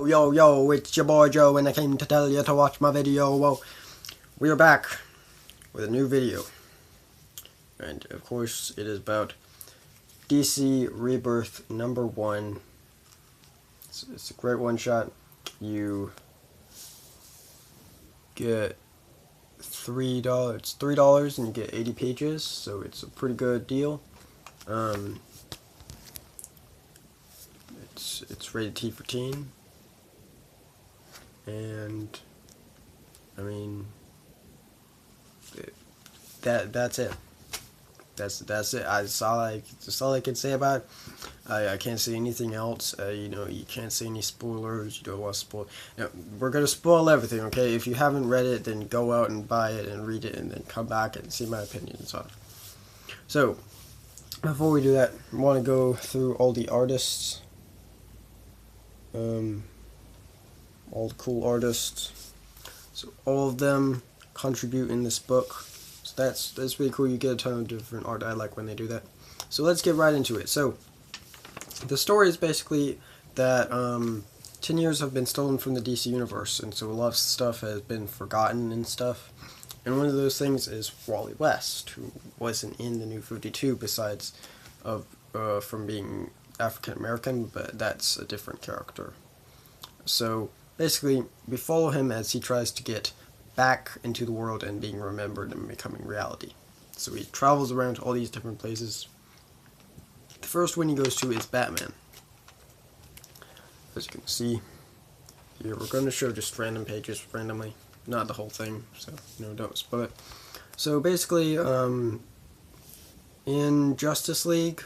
Yo, it's your boy Joe, and I came to tell you to watch my video. Well, we are back with a new video. And, of course, it is about DC Rebirth #1. It's a great one-shot. You get $3. It's $3 and you get 80 pages, so it's a pretty good deal. It's rated T for teen. And I mean that's it. That's it. That's all I can say about it. I can't say anything else. You can't say any spoilers. You don't want to spoil. We're gonna spoil everything, okay? If you haven't read it, then go out and buy it and read it, and then come back and see my opinions on it. So before we do that, I want to go through all the artists. All the cool artists. So all of them contribute in this book. So that's really cool. You get a ton of different art. I like when they do that. So let's get right into it. So the story is basically that 10 years have been stolen from the DC universe, and so a lot of stuff has been forgotten and stuff. And one of those things is Wally West, who wasn't in the New 52 besides from being African American, but that's a different character. So basically, we follow him as he tries to get back into the world and being remembered and becoming reality. So he travels around to all these different places. The first one he goes to is Batman. As you can see here, we're going to show just random pages randomly, not the whole thing, so don't spoil it. So basically, in Justice League,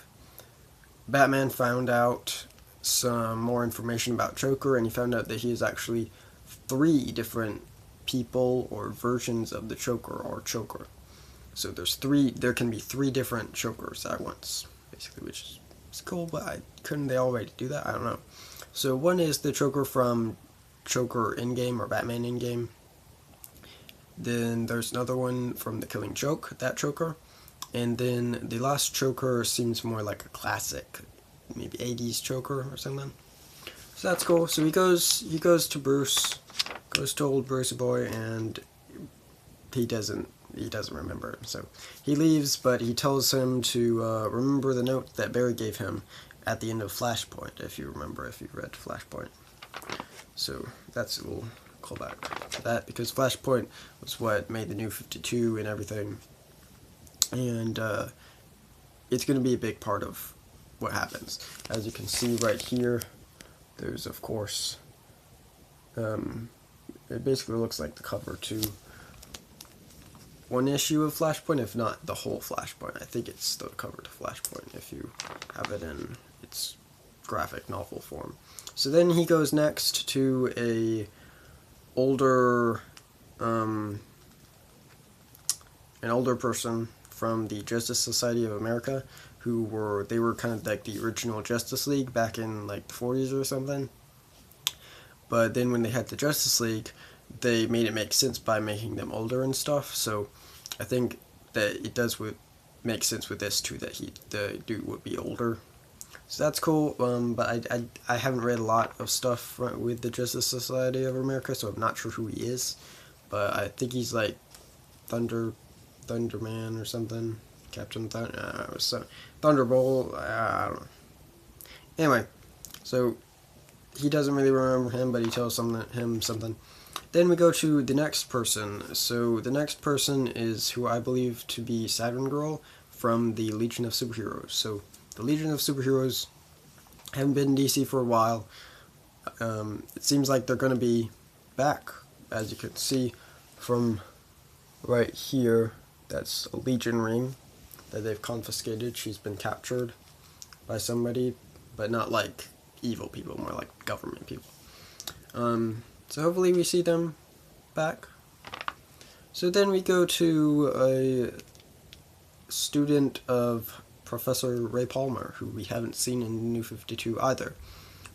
Batman found out some more information about Joker, and he found out that he is actually 3 different people or versions of the Joker or Joker. So there can be 3 different Jokers at once, basically, which is cool, but couldn't they already do that? I don't know. So one is the Joker from Joker Endgame or Batman Endgame. Then there's another one from The Killing Joke, that Joker. And then the last Joker seems more like a classic, maybe 80s Joker or something. So that's cool. So he goes to Bruce, goes to old Brucey boy, and he doesn't remember him. So he leaves, but he tells him to remember the note that Barry gave him at the end of Flashpoint, if you read Flashpoint. So we'll call back to that, because Flashpoint was what made the New 52 and everything. And it's going to be a big part of what happens. As you can see right here, there's, of course, it basically looks like the cover to one issue of Flashpoint, if not the whole Flashpoint. I think it's the cover to Flashpoint if you have it in its graphic novel form. So then he goes next to an older person from the Justice Society of America, they were kind of like the original Justice League back in like the 40s or something. But then when they had the Justice League, they made it make sense by making them older and stuff. So I think that it does make sense with this too, that the dude would be older. So that's cool. But I haven't read a lot of stuff with the Justice Society of America, so I'm not sure who he is. But I think he's like Thunderman or something. Captain Thunderbolt, I don't know. Anyway, so he doesn't really remember him, but he tells him something. Then we go to the next person. So the next person is who I believe to be Saturn Girl from the Legion of Superheroes. So the Legion of Superheroes haven't been in DC for a while. It seems like they're going to be back, as you can see from right here. That's a Legion ring that they've confiscated. She's been captured by somebody, but not like evil people, more like government people. So hopefully we see them back. So then we go to a student of Professor Ray Palmer, who we haven't seen in the New 52 either.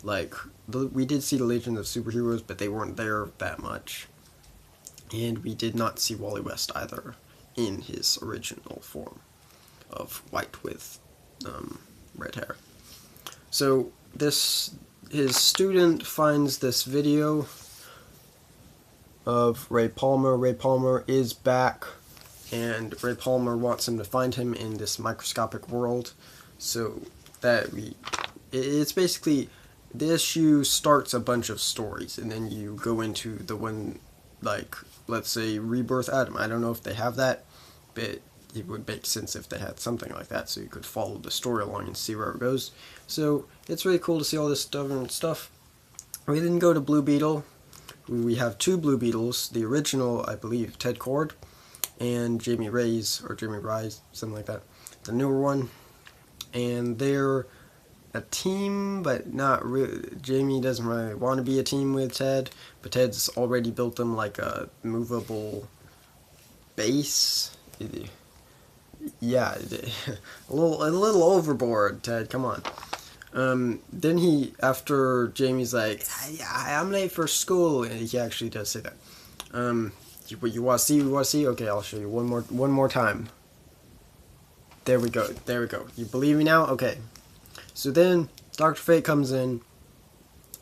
Like, we did see the Legion of Superheroes, but they weren't there that much. And we did not see Wally West either in his original form of white with red hair. So this his student finds this video of Ray Palmer. Ray Palmer is back, and Ray Palmer wants him to find him in this microscopic world. So that it's basically, the issue starts a bunch of stories, and then you go into the one, like, let's say Rebirth Adam. I don't know if they have that, but it would make sense if they had something like that, so you could follow the story along and see where it goes. So it's really cool to see all this different stuff. We didn't go to Blue Beetle. We have 2 Blue Beetles. The original, I believe, Ted Cord, and Jamie Reyes, or Jamie Rise, something like that. The newer one. And they're a team, but not really. Jamie doesn't really want to be a team with Ted, but Ted's already built them like a movable base. Yeah, a little overboard, Ted. Come on. Then after Jamie's like, I'm late for school, and he actually does say that. You want to see? You want to see? Okay, I'll show you one more time. There we go. You believe me now? Okay. So then Dr. Fate comes in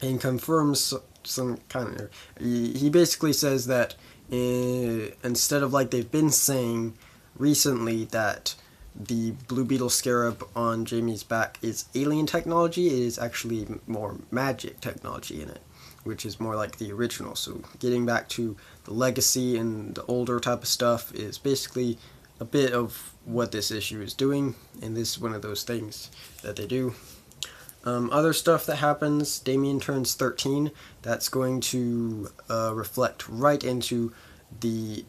and confirms some kind of. He basically says that instead of like they've been saying recently that the Blue Beetle scarab on Jamie's back is alien technology, it is actually more magic technology in it, which is more like the original. So getting back to the legacy and the older type of stuff is basically a bit of what this issue is doing, and this is one of those things that they do. Other stuff that happens, Damien turns 13. That's going to reflect right into the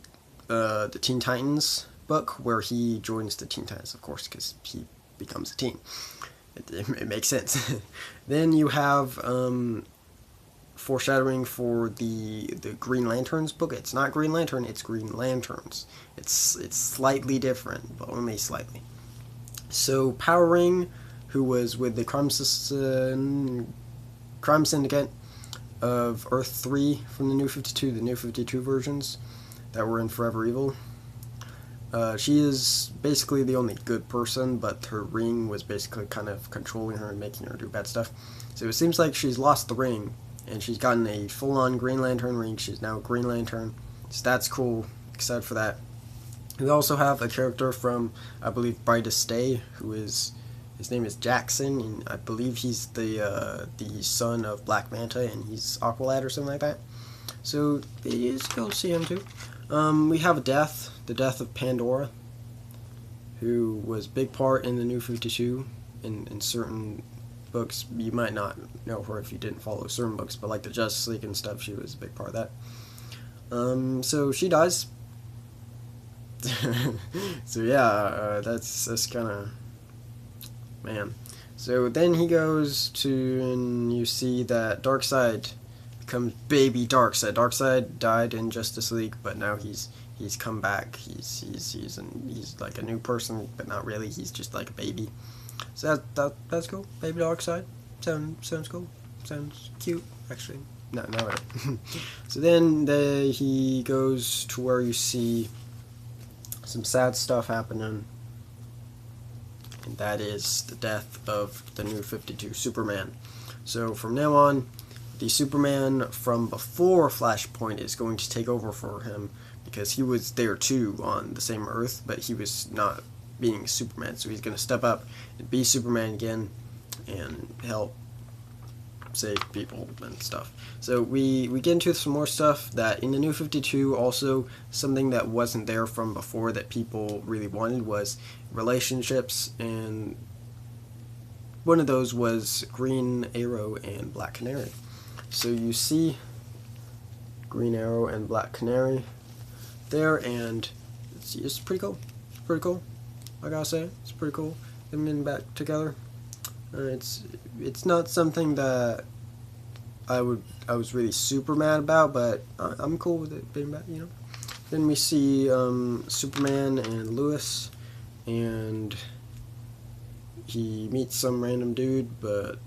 Teen Titans book, where he joins the Teen Titans, of course, because he becomes a teen. It makes sense. Then you have foreshadowing for the Green Lanterns book. It's not Green Lantern, it's Green Lanterns. It's slightly different, but only slightly. So Power Ring, who was with the Crime Syndicate of Earth 3 from the New 52, the New 52 versions that were in Forever Evil. She is basically the only good person, but her ring was basically kind of controlling her and making her do bad stuff. So it seems like she's lost the ring, and she's gotten a full-on Green Lantern ring. She's now a Green Lantern, so that's cool. Excited for that. We also have a character from, I believe, Brightest Day, who is, his name is Jackson, and I believe he's the son of Black Manta, and he's Aqualad or something like that. So it's cool to see him too. We have a death, the death of Pandora, who was a big part in the New 52 in certain books. You might not know her if you didn't follow certain books, but like the Justice League and stuff, she was a big part of that. So she dies. So yeah, that's kind of, man. So then he goes to, and you see that Darkseid becomes baby Darkseid. Darkseid died in Justice League, but now he's come back. He's like a new person, but not really. He's just like a baby. So that's cool. Baby Darkseid. Sounds cool. Sounds cute, actually. No, really. So then he goes to where you see some sad stuff happening, and that is the death of the New 52 Superman. So from now on, the Superman from before Flashpoint is going to take over for him, because he was there too on the same Earth, but he was not being Superman, so he's going to step up and be Superman again and help save people and stuff. So we get into some more stuff that in the New 52, also something that wasn't there from before that people really wanted was relationships, and one of those was Green Arrow and Black Canary. So you see Green Arrow and Black Canary there, and it's pretty cool. It's pretty cool. I gotta say, it's pretty cool. Them getting back together. It's not something that I was really super mad about, but I'm cool with it being back, you know. Then we see Superman and Lois, and he meets some random dude, but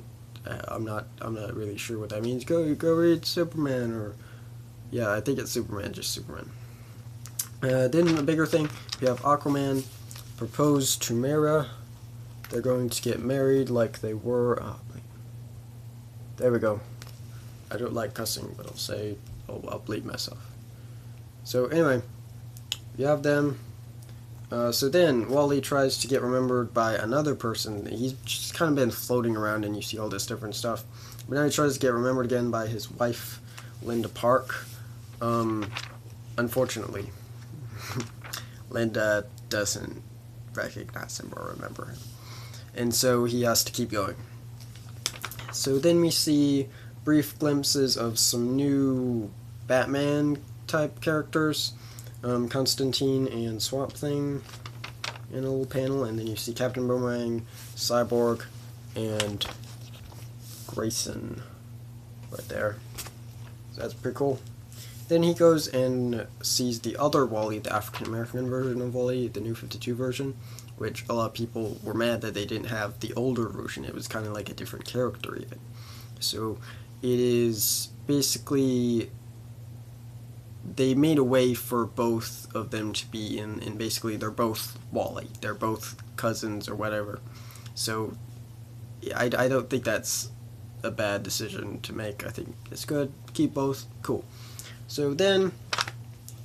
I'm not really sure what that means. Go read Superman, or yeah, I think it's Superman, just Superman. Then the bigger thing, we have Aquaman propose to Mera. They're going to get married like they were. There we go. I don't like cussing, but I'll bleep myself. So anyway, you have them. So then Wally tries to get remembered by another person. He's just kind of been floating around, and you see all this different stuff. But now he tries to get remembered again by his wife, Linda Park. Unfortunately, Linda doesn't recognize him or remember him. And so he has to keep going. So then we see brief glimpses of some new Batman type characters, Constantine and Swamp Thing in a little panel, and then you see Captain Boomerang, Cyborg, and Grayson right there. So that's pretty cool. Then he goes and sees the other Wally, the African American version of Wally, the New 52 version, which a lot of people were mad that they didn't have the older version. It was kind of like a different character even. So it is basically, they made a way for both of them to be in, and basically they're both Wally. They're both cousins or whatever. So I don't think that's a bad decision to make. I think it's good. Keep both. Cool. So then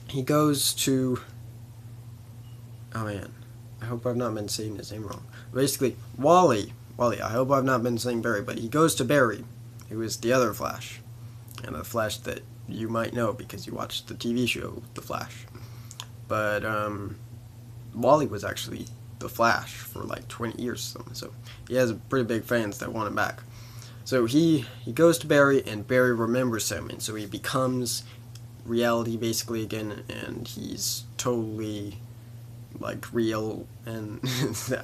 he goes to, oh man, I hope I've not been saying his name wrong. Basically, Wally, I hope I've not been saying Barry, but he goes to Barry, who is the other Flash, and the Flash that you might know because you watched the TV show, The Flash. But Wally was actually the Flash for like 20 years or something, so he has pretty big fans that want him back. So he goes to Barry, and Barry remembers him, and so he becomes reality basically again, and he's totally like real, and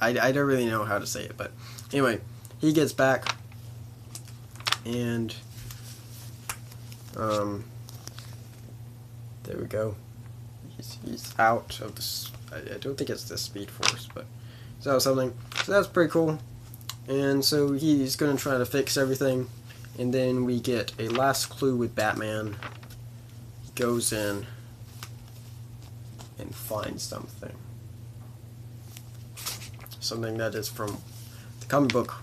I don't really know how to say it, but anyway, he gets back, and there we go. He's out of this. I don't think it's the Speed Force, but it's out of something. So that's pretty cool. And so he's gonna try to fix everything, and then we get a last clue with Batman. He goes in and finds something that is from the comic book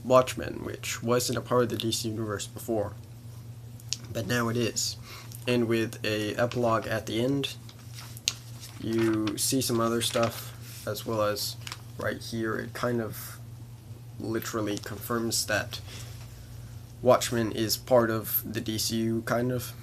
Watchmen, which wasn't a part of the DC universe before, but now it is. And with a epilogue at the end, you see some other stuff, as well as right here it kind of literally confirms that Watchmen is part of the DCU, kind of,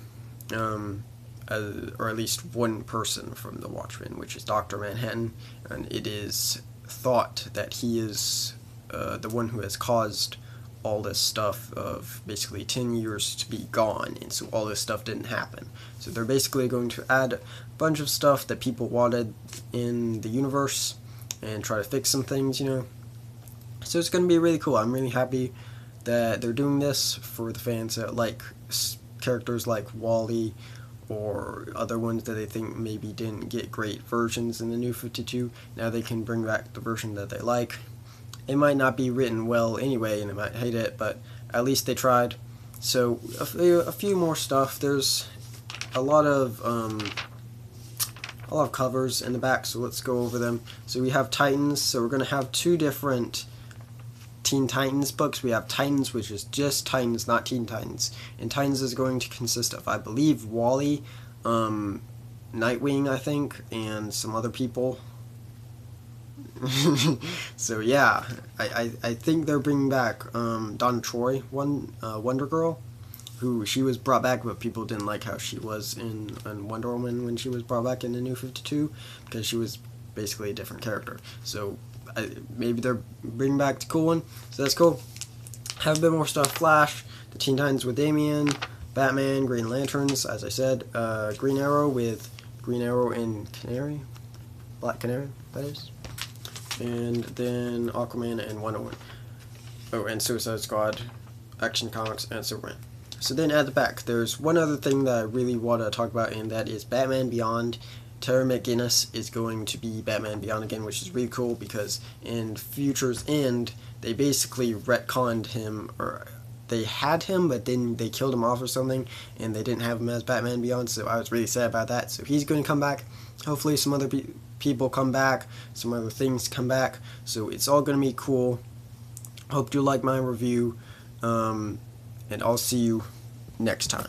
or at least one person from the Watchmen, which is Dr. Manhattan, and it is thought that he is the one who has caused all this stuff of basically 10 years to be gone, and so all this stuff didn't happen. So they're basically going to add a bunch of stuff that people wanted in the universe and try to fix some things, you know. So it's going to be really cool. I'm really happy that they're doing this for the fans that like characters like Wally or other ones that they think maybe didn't get great versions in the New 52. Now they can bring back the version that they like. It might not be written well anyway, and they might hate it, but at least they tried. So a few more stuff. There's a lot of covers in the back, so let's go over them. So we have Titans. So we're gonna have two different Teen Titans books. We have Titans, which is just Titans, not Teen Titans. And Titans is going to consist of, I believe, Wally, Nightwing, I think, and some other people. So yeah, I think they're bringing back Donna Troy, Wonder Girl, who she was brought back, but people didn't like how she was in Wonder Woman when she was brought back in the New 52, because she was basically a different character. So maybe they're bringing back the cool one, so that's cool. Have a bit more stuff. Flash, the Teen Titans with Damian, Batman, Green Lanterns, as I said, Green Arrow with Green Arrow and Canary, Black Canary, that is. And then Aquaman and Wonder Woman. Oh, and Suicide Squad, Action Comics, and Superman. So then at the back, there's one other thing that I really want to talk about, and that is Batman Beyond. Terry McGinnis is going to be Batman Beyond again, which is really cool because in Future's End, they basically retconned him, or they had him, but then they killed him off or something, and they didn't have him as Batman Beyond, so I was really sad about that. So he's going to come back. Hopefully some other people come back, some other things come back, so it's all going to be cool. Hope you like my review, and and I'll see you next time.